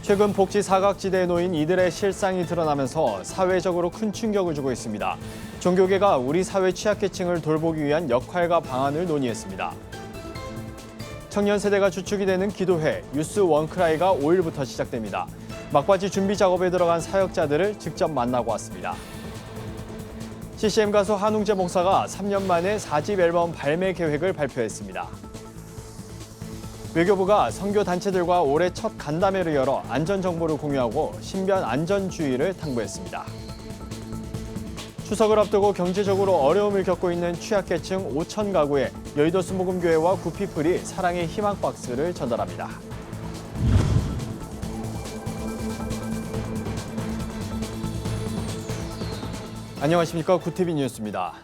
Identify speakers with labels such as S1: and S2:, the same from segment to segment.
S1: 최근 복지 사각지대에 놓인 이들의 실상이 드러나면서 사회적으로 큰 충격을 주고 있습니다. 종교계가 우리 사회 취약계층을 돌보기 위한 역할과 방안을 논의했습니다. 청년 세대가 주축이 되는 기도회 유스 원크라이가 5일부터 시작됩니다. 막바지 준비 작업에 들어간 사역자들을 직접 만나고 왔습니다. CCM 가수 한웅재 목사가 3년 만에 4집 앨범 발매 계획을 발표했습니다. 외교부가 선교 단체들과 올해 첫 간담회를 열어 안전 정보를 공유하고 신변 안전주의를 당부했습니다. 추석을 앞두고 경제적으로 어려움을 겪고 있는 취약계층 5천 가구에 여의도 수목음교회와 구피플이 사랑의 희망 박스를 전달합니다. 안녕하십니까. 구티비 뉴스입니다.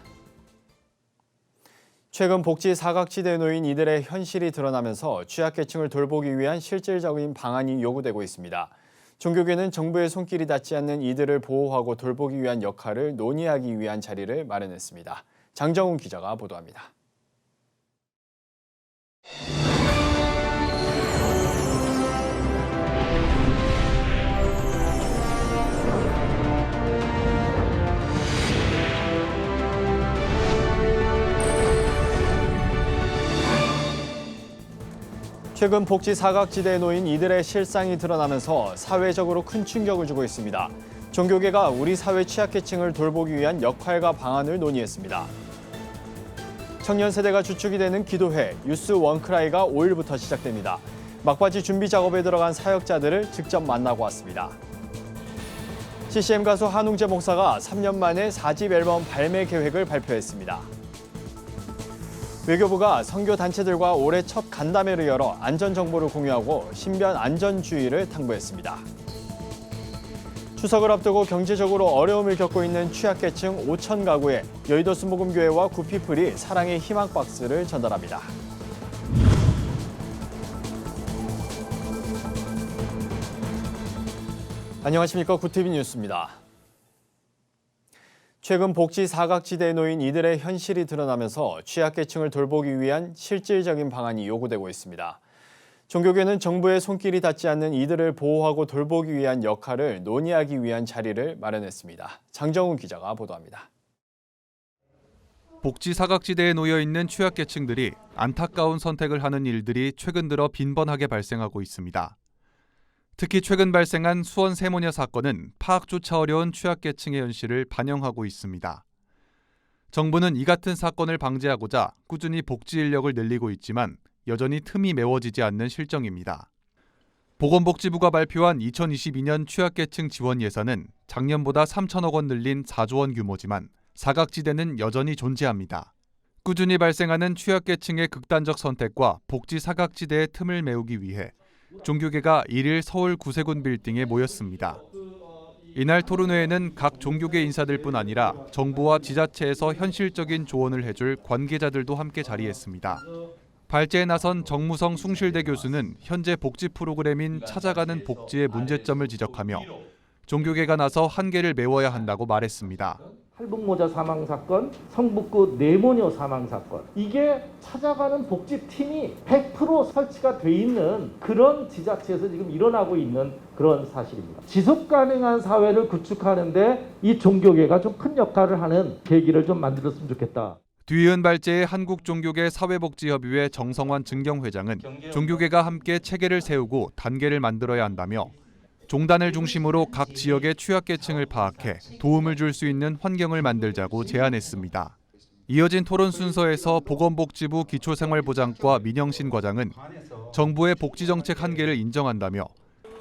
S1: 최근 복지 사각지대에 놓인 이들의 현실이 드러나면서 취약계층을 돌보기 위한 실질적인 방안이 요구되고 있습니다. 종교계는 정부의 손길이 닿지 않는 이들을 보호하고 돌보기 위한 역할을 논의하기 위한 자리를 마련했습니다. 장정훈 기자가 보도합니다. 최근 복지 사각지대에 놓인 이들의 실상이 드러나면서 사회적으로 큰 충격을 주고 있습니다. 종교계가 우리 사회 취약계층을 돌보기 위한 역할과 방안을 논의했습니다. 청년 세대가 주축이 되는 기도회 유스 원크라이가 5일부터 시작됩니다. 막바지 준비 작업에 들어간 사역자들을 직접 만나고 왔습니다. CCM 가수 한웅재 목사가 3년 만에 4집 앨범 발매 계획을 발표했습니다. 외교부가 선교 단체들과 올해 첫 간담회를 열어 안전 정보를 공유하고 신변 안전주의를 당부했습니다. 추석을 앞두고 경제적으로 어려움을 겪고 있는 취약계층 5천 가구에 여의도 수목음교회와 구피플이 사랑의 희망 박스를 전달합니다. 안녕하십니까. 구티비 뉴스입니다. 최근 복지 사각지대에 놓인 이들의 현실이 드러나면서 취약계층을 돌보기 위한 실질적인 방안이 요구되고 있습니다. 종교계는 정부의 손길이 닿지 않는 이들을 보호하고 돌보기 위한 역할을 논의하기 위한 자리를 마련했습니다. 장정훈 기자가 보도합니다.
S2: 복지 사각지대에 놓여 있는 취약계층들이 안타까운 선택을 하는 일들이 최근 들어 빈번하게 발생하고 있습니다. 특히 최근 발생한 수원 세모녀 사건은 파악조차 어려운 취약계층의 현실을 반영하고 있습니다. 정부는 이 같은 사건을 방지하고자 꾸준히 복지 인력을 늘리고 있지만 여전히 틈이 메워지지 않는 실정입니다. 보건복지부가 발표한 2022년 취약계층 지원 예산은 작년보다 3천억 원 늘린 4조 원 규모지만 사각지대는 여전히 존재합니다. 꾸준히 발생하는 취약계층의 극단적 선택과 복지 사각지대의 틈을 메우기 위해 종교계가 1일 서울 구세군 빌딩에 모였습니다. 이날 토론회에는 각 종교계 인사들뿐 아니라 정부와 지자체에서 현실적인 조언을 해줄 관계자들도 함께 자리했습니다. 발제에 나선 정무성 숭실대 교수는 현재 복지 프로그램인 찾아가는 복지의 문제점을 지적하며 종교계가 나서 한계를 메워야 한다고 말했습니다.
S3: 할북모자 사망 사건, 성북구 네모녀 사망 사건, 이게 찾아가는 복지팀이 100% 설치가 돼 있는 그런 지자체에서 지금 일어나고 있는 그런 사실입니다. 지속 가능한 사회를 구축하는데 이 종교계가 좀 큰 역할을 하는 계기를 좀 만들었으면 좋겠다.
S2: 뒤이은 발제의 한국종교계 사회복지협의회 정성환 증경회장은 종교계가 함께 체계를 세우고 단계를 만들어야 한다며 종단을 중심으로 각 지역의 취약계층을 파악해 도움을 줄 수 있는 환경을 만들자고 제안했습니다. 이어진 토론 순서에서 보건복지부 기초생활보장과 민영신 과장은 정부의 복지정책 한계를 인정한다며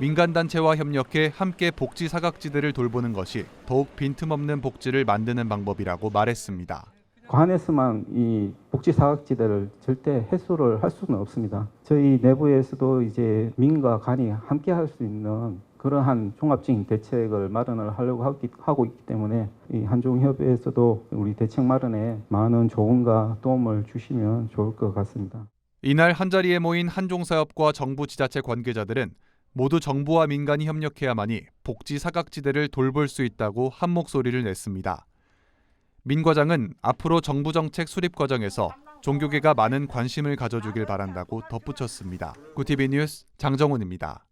S2: 민간단체와 협력해 함께 복지 사각지대를 돌보는 것이 더욱 빈틈없는 복지를 만드는 방법이라고 말했습니다.
S4: 관에서만 이 복지 사각지대를 절대 해소를 할 수는 없습니다. 저희 내부에서도 이제 민과 간이 함께 할 수 있는 그러한 종합적인 대책을 마련을 하려고 하고 있기 때문에 이 한종협의회에서도 우리 대책 마련에 많은 조언과 도움을 주시면 좋을 것 같습니다.
S2: 이날 한자리에 모인 한종사협과 정부 지자체 관계자들은 모두 정부와 민간이 협력해야만이 복지 사각지대를 돌볼 수 있다고 한 목소리를 냈습니다. 민 과장은 앞으로 정부 정책 수립 과정에서 종교계가 많은 관심을 가져주길 바란다고 덧붙였습니다. 구티비 뉴스 장정훈입니다.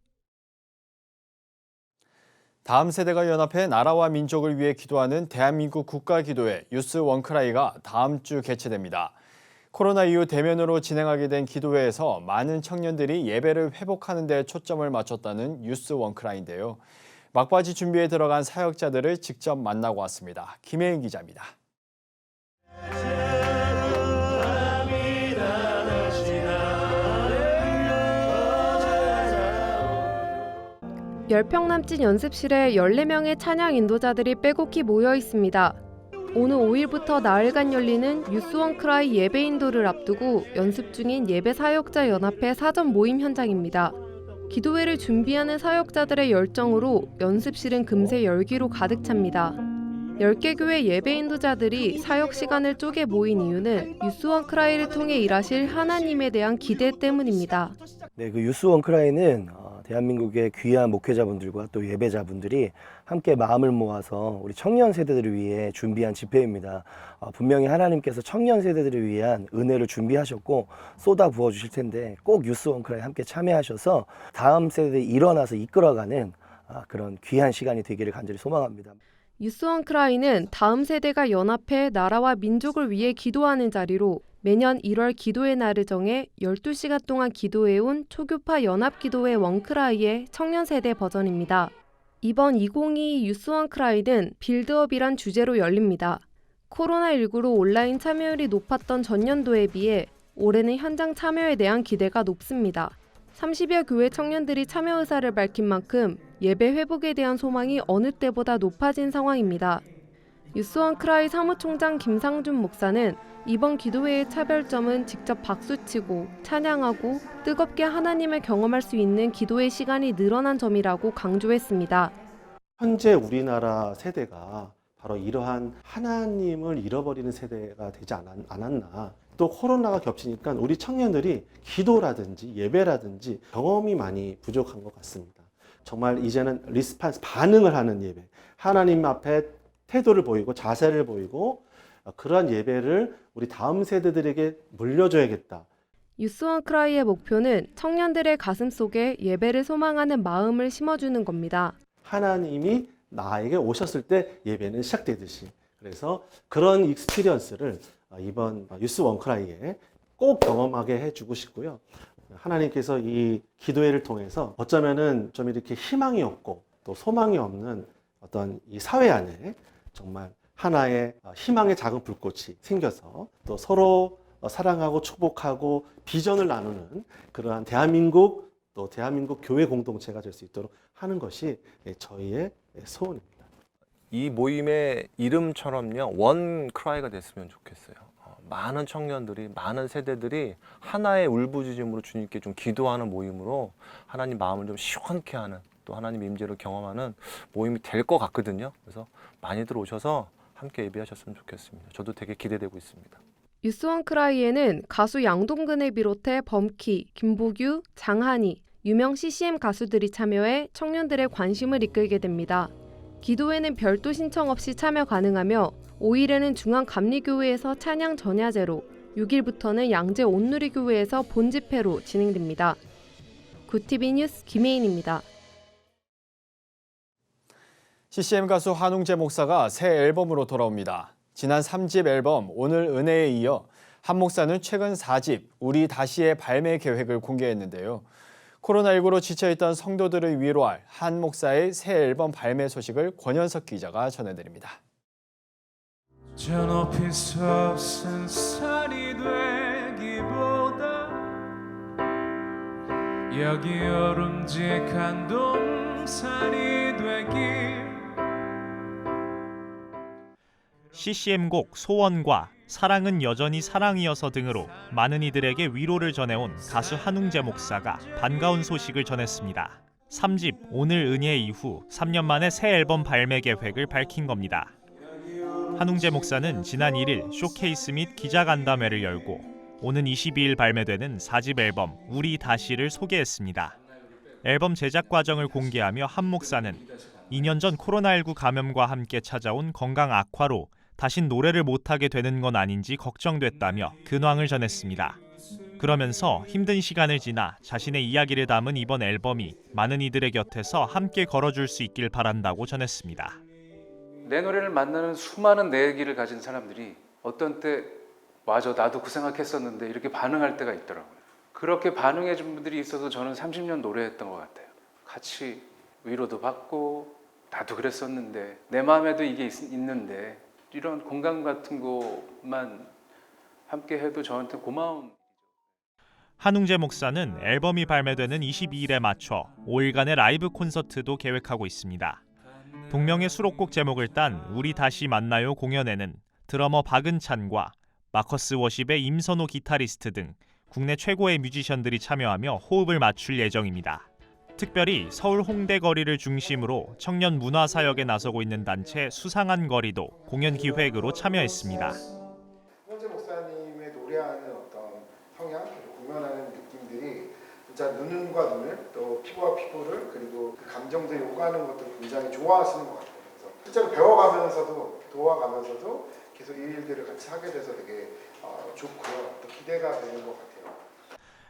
S1: 다음 세대가 연합해 나라와 민족을 위해 기도하는 대한민국 국가기도회 유스 원크라이가 다음 주 개최됩니다. 코로나 이후 대면으로 진행하게 된 기도회에서 많은 청년들이 예배를 회복하는 데 초점을 맞췄다는 유스 원크라이인데요. 막바지 준비에 들어간 사역자들을 직접 만나고 왔습니다. 김혜인 기자입니다.
S5: (10평) 남짓 연습실에 14명의 찬양 인도자들이 빼곡히 모여 있습니다. 오늘 5일부터 나흘간 열리는 유스 원크라이 예배 인도를 앞두고 연습 중인 예배 사역자 연합회 사전 모임 현장입니다. 기도회를 준비하는 사역자들의 열정으로 연습실은 금세 열기로 가득 찹니다. 10개 교회 예배 인도자들이 사역 시간을 쪼개 모인 이유는 유스 원크라이를 통해 일하실 하나님에 대한 기대 때문입니다.
S6: 네, 그 유스 원크라이는 대한민국의 귀한 목회자분들과 또 예배자분들이 함께 마음을 모아서 우리 청년 세대들을 위해 준비한 집회입니다. 분명히 하나님께서 청년 세대들을 위한 은혜를 준비하셨고 쏟아 부어 주실 텐데 꼭 유스 원크라이 함께 참여하셔서 다음 세대들이 일어나서 이끌어가는 그런 귀한 시간이 되기를 간절히 소망합니다.
S5: 유스 원크라이는 다음 세대가 연합해 나라와 민족을 위해 기도하는 자리로 매년 1월 기도의 날을 정해 12시간 동안 기도해온 초교파 연합기도회 원크라이의 청년 세대 버전입니다. 이번 2022 유스 원크라이는 빌드업이란 주제로 열립니다. 코로나19로 온라인 참여율이 높았던 전년도에 비해 올해는 현장 참여에 대한 기대가 높습니다. 30여 교회 청년들이 참여 의사를 밝힌 만큼 예배 회복에 대한 소망이 어느 때보다 높아진 상황입니다. 유스 원크라이 사무총장 김상준 목사는 이번 기도회의 차별점은 직접 박수치고 찬양하고 뜨겁게 하나님을 경험할 수 있는 기도의 시간이 늘어난 점이라고 강조했습니다.
S7: 현재 우리나라 세대가 바로 이러한 하나님을 잃어버리는 세대가 되지 않았나. 또 코로나가 겹치니까 우리 청년들이 기도라든지 예배라든지 경험이 많이 부족한 것 같습니다. 정말 이제는 리스판스, 반응을 하는 예배, 하나님 앞에 태도를 보이고 자세를 보이고 그러한 예배를 우리 다음 세대들에게 물려줘야겠다.
S5: 유스 원크라이의 목표는 청년들의 가슴 속에 예배를 소망하는 마음을 심어주는 겁니다.
S7: 하나님이 나에게 오셨을 때 예배는 시작되듯이. 그래서 그런 익스피리언스를 이번 유스 원크라이에 꼭 경험하게 해주고 싶고요. 하나님께서 이 기도회를 통해서 어쩌면은 좀 이렇게 희망이 없고 또 소망이 없는 어떤 이 사회 안에 정말 하나의 희망의 작은 불꽃이 생겨서 또 서로 사랑하고 축복하고 비전을 나누는 그러한 대한민국 또 대한민국 교회 공동체가 될 수 있도록 하는 것이 저희의 소원입니다.
S8: 이 모임의 이름처럼요, 원크라이가 됐으면 좋겠어요. 많은 청년들이, 많은 세대들이 하나의 울부짖음으로 주님께 좀 기도하는 모임으로 하나님 마음을 좀 시원케 하는, 또 하나님 임재를 경험하는 모임이 될 것 같거든요. 그래서 많이들 오셔서 함께 예배하셨으면 좋겠습니다. 저도 되게 기대되고 있습니다.
S5: 유스 원크라이에는 가수 양동근을 비롯해 범키, 김보규, 장한희, 유명 CCM 가수들이 참여해 청년들의 관심을 이끌게 됩니다. 기도회는 별도 신청 없이 참여 가능하며 5일에는 중앙감리교회에서 찬양 전야제로, 6일부터는 양재 온누리교회에서 본집회로 진행됩니다. 굿TV 뉴스 김혜인입니다.
S1: CCM 가수 한웅재 목사가 새 앨범으로 돌아옵니다. 지난 3집 앨범 오늘 은혜에 이어 한 목사는 최근 4집 우리 다시의 발매 계획을 공개했는데요. 코로나19로 지쳐있던 성도들을 위로할 한 목사의 새 앨범 발매 소식을 권현석 기자가 전해드립니다.
S9: 저 높일 수 없은 산이 되기보다 여기 오름직한 동산이 되길.
S10: CCM곡 소원과 사랑은 여전히 사랑이어서 등으로 많은 이들에게 위로를 전해온 가수 한웅재 목사가 반가운 소식을 전했습니다. 3집 오늘 은혜 이후 3년 만에 새 앨범 발매 계획을 밝힌 겁니다. 한웅재 목사는 지난 1일 쇼케이스 및 기자간담회를 열고 오는 22일 발매되는 4집 앨범 우리 다시를 소개했습니다. 앨범 제작 과정을 공개하며 한 목사는 2년 전 코로나19 감염과 함께 찾아온 건강 악화로 다신 노래를 못하게 되는 건 아닌지 걱정됐다며 근황을 전했습니다. 그러면서 힘든 시간을 지나 자신의 이야기를 담은 이번 앨범이 많은 이들의 곁에서 함께 걸어줄 수 있길 바란다고 전했습니다.
S11: 내 노래를 만나는 수많은 내기를 가진 사람들이 어떤 때 맞아 나도 그 생각했었는데 이렇게 반응할 때가 있더라고요. 그렇게 반응해 준 분들이 있어서 저는 30년 노래했던 것 같아요. 같이 위로도 받고 나도 그랬었는데 내 마음에도 이게 있는데 이런 공감 같은 것만 함께 해도 저한테 고마운.
S10: 한웅재 목사는 앨범이 발매되는 22일에 맞춰 5일간의 라이브 콘서트도 계획하고 있습니다. 동명의 수록곡 제목을 딴 우리 다시 만나요 공연에는 드러머 박은찬과 마커스 워십의 임선호 기타리스트 등 국내 최고의 뮤지션들이 참여하며 호흡을 맞출 예정입니다. 특별히 서울 홍대 거리를 중심으로 청년 문화 사역에 나서고 있는 단체 수상한 거리도 공연 기획으로 참여했습니다.
S12: 한웅재 목사님의 노래하는 어떤 성향, 공연하는 느낌들이 진짜 눈과 눈을 또 피부와 피부를 그리고 그 감정들이 오가는 것들을 굉장히 좋아하시는 것 같아요. 그래서 실제로 배워가면서도 도와가면서도 계속 이 일들을 같이 하게 돼서 되게 좋고요. 또 기대가 되는 것 같아요.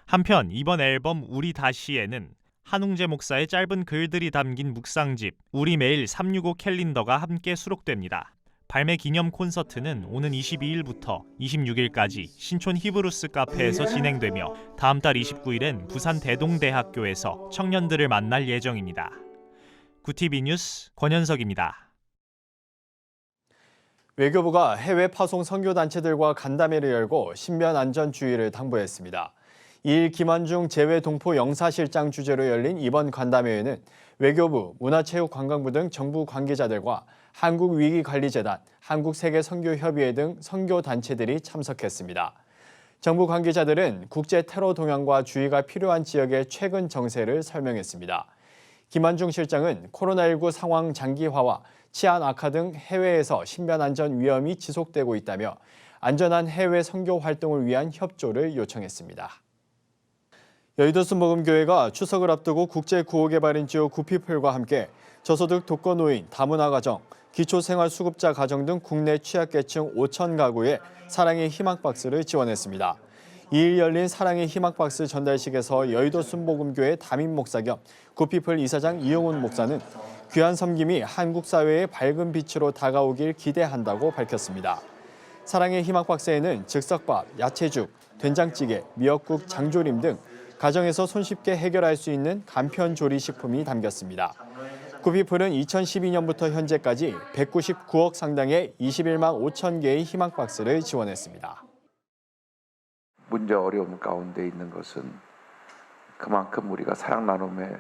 S10: 한편 이번 앨범 우리 다시에는 한웅재 목사의 짧은 글들이 담긴 묵상집 우리 매일 365 캘린더가 함께 수록됩니다. 발매 기념 콘서트는 오는 22일부터 26일까지 신촌 히브루스 카페에서 진행되며 다음 달 29일엔 부산 대동대학교에서 청년들을 만날 예정입니다. 구TV 뉴스 권현석입니다.
S1: 외교부가 해외 파송 선교단체들과 간담회를 열고 신변 안전 주의를 당부했습니다. 2일 김한중 재외동포 영사실장 주재로 열린 이번 간담회에는 외교부, 문화체육관광부 등 정부 관계자들과 한국위기관리재단, 한국세계선교협의회 등 선교단체들이 참석했습니다. 정부 관계자들은 국제 테러 동향과 주의가 필요한 지역의 최근 정세를 설명했습니다. 김한중 실장은 코로나19 상황 장기화와 치안 악화 등 해외에서 신변안전 위험이 지속되고 있다며 안전한 해외 선교 활동을 위한 협조를 요청했습니다. 여의도 순복음교회가 추석을 앞두고 국제구호개발NGO 구피플과 함께 저소득 독거노인, 다문화 가정, 기초생활수급자 가정 등 국내 취약계층 5천 가구에 사랑의 희망박스를 지원했습니다. 2일 열린 사랑의 희망박스 전달식에서 여의도 순복음교회 담임 목사 겸 구피플 이사장 이용훈 목사는 귀한 섬김이 한국 사회의 밝은 빛으로 다가오길 기대한다고 밝혔습니다. 사랑의 희망박스에는 즉석밥, 야채죽, 된장찌개, 미역국, 장조림 등 가정에서 손쉽게 해결할 수 있는 간편 조리식품이 담겼습니다. 구피플은 2012년부터 현재까지 199억 상당의 21만 5천 개의 희망박스를 지원했습니다.
S13: 문제 어려움 가운데 있는 것은 그만큼 우리가 사랑 나눔에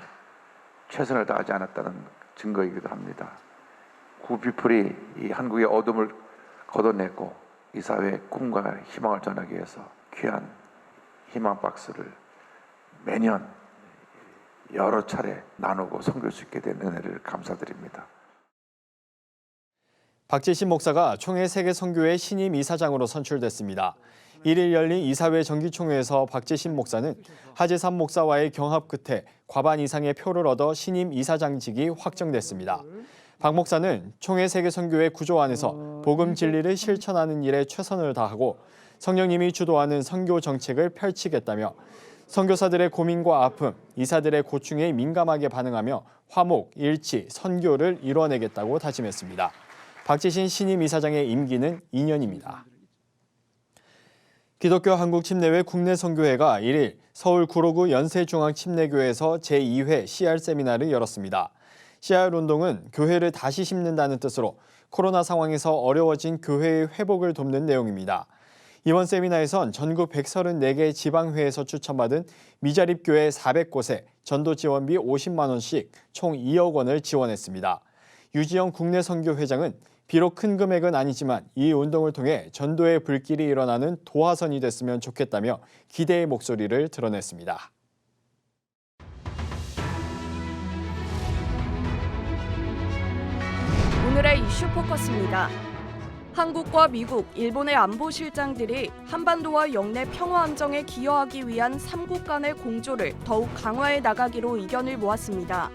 S13: 최선을 다하지 않았다는 증거이기도 합니다. 구피플이 이 한국의 어둠을 걷어내고 이 사회의 꿈과 희망을 전하기 위해서 귀한 희망 박스를 매년 여러 차례 나누고 섬길 수 있게 된 은혜를 감사드립니다.
S1: 박재신 목사가 총회 세계선교회 신임 이사장으로 선출됐습니다. 1일 열린 이사회 정기총회에서 박재신 목사는 하재삼 목사와의 경합 끝에 과반 이상의 표를 얻어 신임 이사장직이 확정됐습니다. 박 목사는 총회 세계선교회 구조 안에서 복음 진리를 실천하는 일에 최선을 다하고 성령님이 주도하는 선교 정책을 펼치겠다며 선교사들의 고민과 아픔, 이사들의 고충에 민감하게 반응하며 화목, 일치, 선교를 이뤄내겠다고 다짐했습니다. 박재신 신임 이사장의 임기는 2년입니다. 기독교 한국침례회 국내선교회가 1일 서울 구로구 연세중앙침례교회에서 제2회 CR 세미나를 열었습니다. CR 운동은 교회를 다시 심는다는 뜻으로 코로나 상황에서 어려워진 교회의 회복을 돕는 내용입니다. 이번 세미나에선 전국 134개 지방회에서 추천받은 미자립교회 400곳에 전도 지원비 50만 원씩 총 2억 원을 지원했습니다. 유지영 국내선교회장은 비록 큰 금액은 아니지만 이 운동을 통해 전도의 불길이 일어나는 도화선이 됐으면 좋겠다며 기대의 목소리를 드러냈습니다.
S14: 오늘의 이슈 포커스입니다. 한국과 미국, 일본의 안보실장들이 한반도와 영내 평화 안정에 기여하기 위한 3국 간의 공조를 더욱 강화해 나가기로 의견을 모았습니다.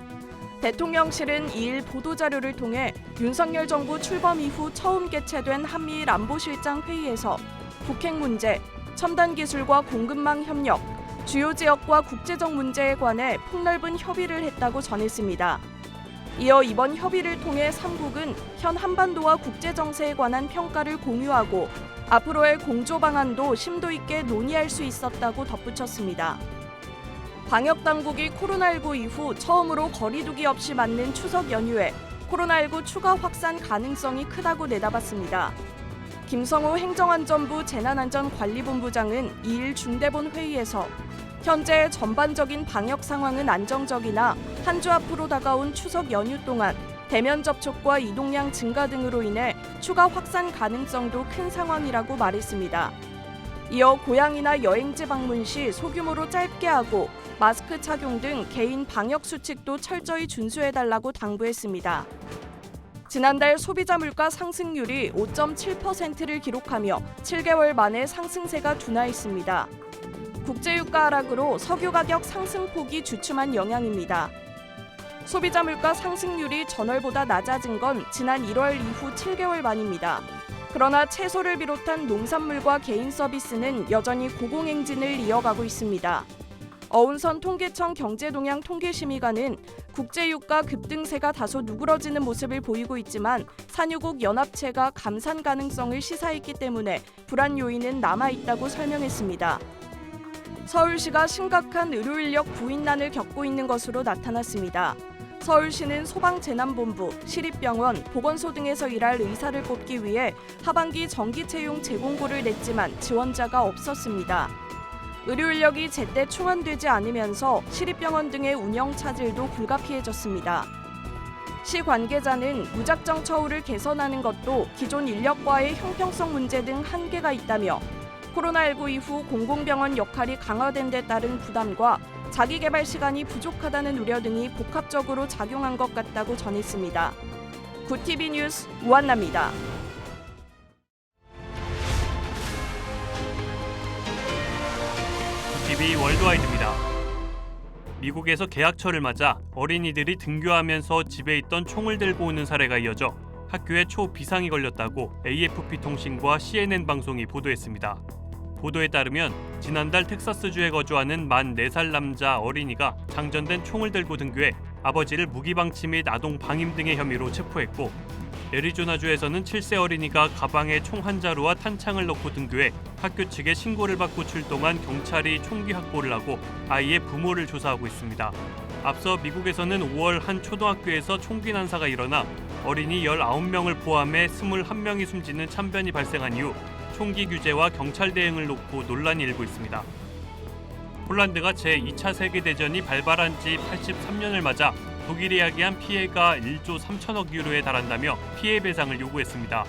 S14: 대통령실은 2일 보도자료를 통해 윤석열 정부 출범 이후 처음 개최된 한미일 안보실장 회의에서 북핵 문제, 첨단 기술과 공급망 협력, 주요 지역과 국제적 문제에 관해 폭넓은 협의를 했다고 전했습니다. 이어 이번 협의를 통해 3국은 현 한반도와 국제 정세에 관한 평가를 공유하고 앞으로의 공조 방안도 심도 있게 논의할 수 있었다고 덧붙였습니다. 방역 당국이 코로나19 이후 처음으로 거리두기 없이 맞는 추석 연휴에 코로나19 추가 확산 가능성이 크다고 내다봤습니다. 김성호 행정안전부 재난안전관리본부장은 2일 중대본 회의에서 현재 전반적인 방역 상황은 안정적이나 한 주 앞으로 다가온 추석 연휴 동안 대면 접촉과 이동량 증가 등으로 인해 추가 확산 가능성도 큰 상황이라고 말했습니다. 이어 고향이나 여행지 방문 시 소규모로 짧게 하고 마스크 착용 등 개인 방역 수칙도 철저히 준수해달라고 당부했습니다. 지난달 소비자 물가 상승률이 5.7%를 기록하며 7개월 만에 상승세가 둔화했습니다. 국제유가 하락으로 석유 가격 상승폭이 주춤한 영향입니다. 소비자 물가 상승률이 전월보다 낮아진 건 지난 1월 이후 7개월 만입니다. 그러나 채소를 비롯한 농산물과 개인 서비스는 여전히 고공행진을 이어가고 있습니다. 어운선 통계청 경제동향 통계심의관은 국제유가 급등세가 다소 누그러지는 모습을 보이고 있지만 산유국 연합체가 감산 가능성을 시사했기 때문에 불안 요인은 남아있다고 설명했습니다. 서울시가 심각한 의료인력 부인난을 겪고 있는 것으로 나타났습니다. 서울시는 소방재난본부, 시립병원, 보건소 등에서 일할 의사를 뽑기 위해 하반기 정기 채용 재공고를 냈지만 지원자가 없었습니다. 의료인력이 제때 충원되지 않으면서 시립병원 등의 운영 차질도 불가피해졌습니다. 시 관계자는 무작정 처우를 개선하는 것도 기존 인력과의 형평성 문제 등 한계가 있다며 코로나19 이후 공공병원 역할이 강화된 데 따른 부담과 자기개발 시간이 부족하다는 우려 등이 복합적으로 작용한 것 같다고 전했습니다. 구TV 뉴스 우한나입니다.
S15: 구TV 월드와이드입니다. 미국에서 개학철을 맞아 어린이들이 등교하면서 집에 있던 총을 들고 오는 사례가 이어져 학교에 초비상이 걸렸다고 AFP 통신과 CNN 방송이 보도했습니다. 보도에 따르면 지난달 텍사스주에 거주하는 만 4살 남자 어린이가 장전된 총을 들고 등교해 아버지를 무기방치 및 아동 방임 등의 혐의로 체포했고, 애리조나주에서는 7세 어린이가 가방에 총 한 자루와 탄창을 넣고 등교해 학교 측에 신고를 받고 출동한 경찰이 총기 확보를 하고 아이의 부모를 조사하고 있습니다. 앞서 미국에서는 5월 한 초등학교에서 총기 난사가 일어나 어린이 19명을 포함해 21명이 숨지는 참변이 발생한 이후 총기 규제와 경찰 대응을 놓고 논란이 일고 있습니다. 폴란드가 제2차 세계대전이 발발한 지 83년을 맞아 독일이 야기한 피해가 1조 3천억 유로에 달한다며 피해 배상을 요구했습니다.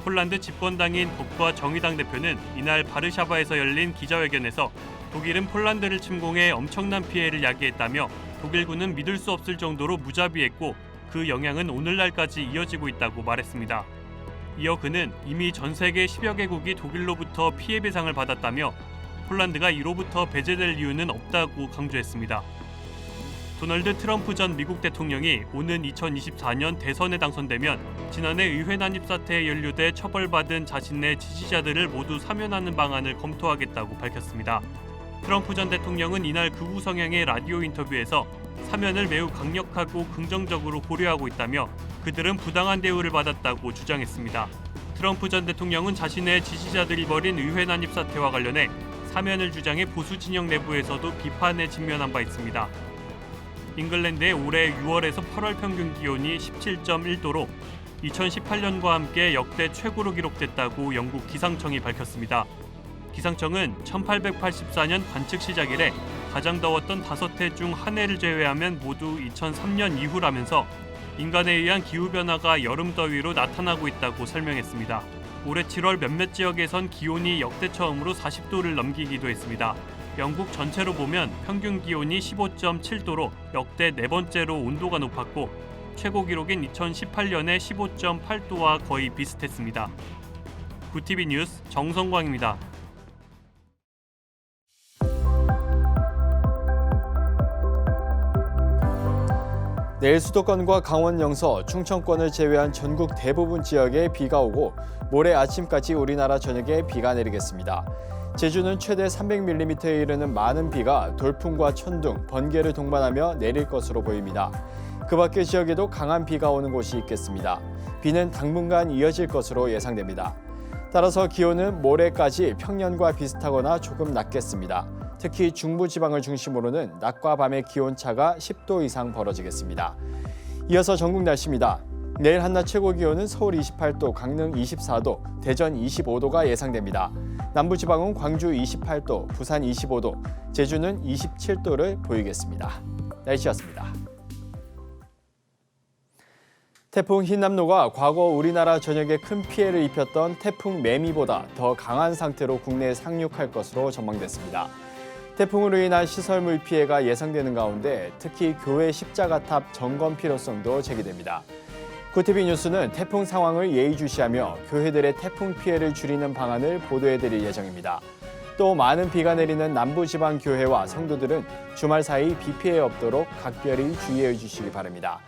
S15: 폴란드 집권당인 법과 정의당 대표는 이날 바르샤바에서 열린 기자회견에서 독일은 폴란드를 침공해 엄청난 피해를 야기했다며 독일군은 믿을 수 없을 정도로 무자비했고 그 영향은 오늘날까지 이어지고 있다고 말했습니다. 이어 그는 이미 전 세계 10여 개국이 독일로부터 피해 배상을 받았다며 폴란드가 이로부터 배제될 이유는 없다고 강조했습니다. 도널드 트럼프 전 미국 대통령이 오는 2024년 대선에 당선되면 지난해 의회 난입 사태에 연루돼 처벌받은 자신의 지지자들을 모두 사면하는 방안을 검토하겠다고 밝혔습니다. 트럼프 전 대통령은 이날 극우 성향의 라디오 인터뷰에서 사면을 매우 강력하고 긍정적으로 고려하고 있다며 그들은 부당한 대우를 받았다고 주장했습니다. 트럼프 전 대통령은 자신의 지지자들이 벌인 의회 난입 사태와 관련해 사면을 주장해 보수 진영 내부에서도 비판에 직면한 바 있습니다. 잉글랜드의 올해 6월에서 8월 평균 기온이 17.1도로 2018년과 함께 역대 최고로 기록됐다고 영국 기상청이 밝혔습니다. 기상청은 1884년 관측 시작 이래 가장 더웠던 5해 중 한 해를 제외하면 모두 2003년 이후라면서 인간에 의한 기후변화가 여름 더위로 나타나고 있다고 설명했습니다. 올해 7월 몇몇 지역에선 기온이 역대 처음으로 40도를 넘기기도 했습니다. 영국 전체로 보면 평균 기온이 15.7도로 역대 4번째로 온도가 높았고 최고 기록인 2018년의 15.8도와 거의 비슷했습니다. 구TV 뉴스 정성광입니다.
S1: 내일 수도권과 강원 영서, 충청권을 제외한 전국 대부분 지역에 비가 오고 모레 아침까지 우리나라 전역에 비가 내리겠습니다. 제주는 최대 300mm에 이르는 많은 비가 돌풍과 천둥, 번개를 동반하며 내릴 것으로 보입니다. 그 밖의 지역에도 강한 비가 오는 곳이 있겠습니다. 비는 당분간 이어질 것으로 예상됩니다. 따라서 기온은 모레까지 평년과 비슷하거나 조금 낮겠습니다. 특히 중부지방을 중심으로는 낮과 밤의 기온차가 10도 이상 벌어지겠습니다. 이어서 전국 날씨입니다. 내일 한낮 최고 기온은 서울 28도, 강릉 24도, 대전 25도가 예상됩니다. 남부지방은 광주 28도, 부산 25도, 제주는 27도를 보이겠습니다. 날씨였습니다. 태풍 흰남노가 과거 우리나라 전역에 큰 피해를 입혔던 태풍 매미보다 더 강한 상태로 국내에 상륙할 것으로 전망됐습니다. 태풍으로 인한 시설물 피해가 예상되는 가운데 특히 교회 십자가탑 점검 필요성도 제기됩니다. 구티비 뉴스는 태풍 상황을 예의주시하며 교회들의 태풍 피해를 줄이는 방안을 보도해드릴 예정입니다. 또 많은 비가 내리는 남부지방 교회와 성도들은 주말 사이 비 피해 없도록 각별히 주의해 주시기 바랍니다.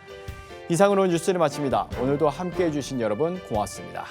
S1: 이상으로 뉴스를 마칩니다. 오늘도 함께해 주신 여러분 고맙습니다.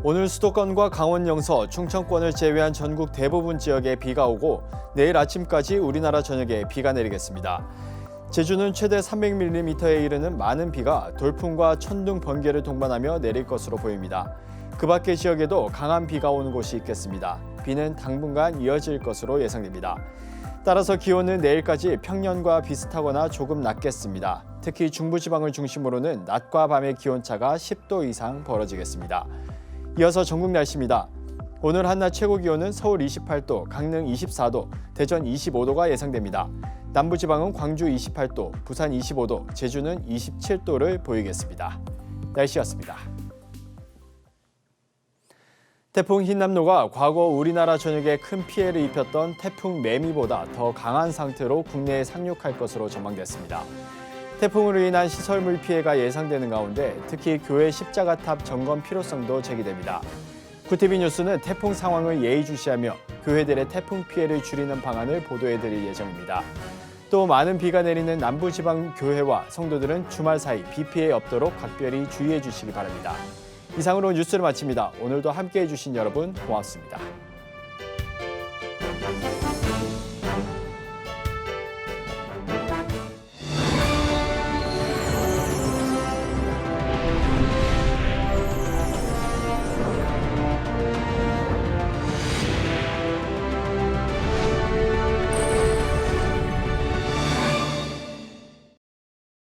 S1: 오늘 수도권과 강원 영서, 충청권을 제외한 전국 대부분 지역에 비가 오고 내일 아침까지 우리나라 전역에 비가 내리겠습니다. 제주는 최대 300mm에 이르는 많은 비가 돌풍과 천둥, 번개를 동반하며 내릴 것으로 보입니다. 그 밖의 지역에도 강한 비가 오는 곳이 있겠습니다. 비는 당분간 이어질 것으로 예상됩니다. 따라서 기온은 내일까지 평년과 비슷하거나 조금 낮겠습니다. 특히 중부지방을 중심으로는 낮과 밤의 기온차가 10도 이상 벌어지겠습니다. 이어서 전국 날씨입니다. 오늘 한낮 최고 기온은 서울 28도, 강릉 24도, 대전 25도가 예상됩니다. 남부지방은 광주 28도, 부산 25도, 제주는 27도를 보이겠습니다. 날씨였습니다. 태풍 흰남노가 과거 우리나라 전역에 큰 피해를 입혔던 태풍 매미보다 더 강한 상태로 국내에 상륙할 것으로 전망됐습니다. 태풍으로 인한 시설물 피해가 예상되는 가운데 특히 교회 십자가탑 점검 필요성도 제기됩니다. 구티비 뉴스는 태풍 상황을 예의주시하며 교회들의 태풍 피해를 줄이는 방안을 보도해드릴 예정입니다. 또 많은 비가 내리는 남부지방 교회와 성도들은 주말 사이 비 피해 없도록 각별히 주의해 주시기 바랍니다. 이상으로 뉴스를 마칩니다. 오늘도 함께해 주신 여러분 고맙습니다.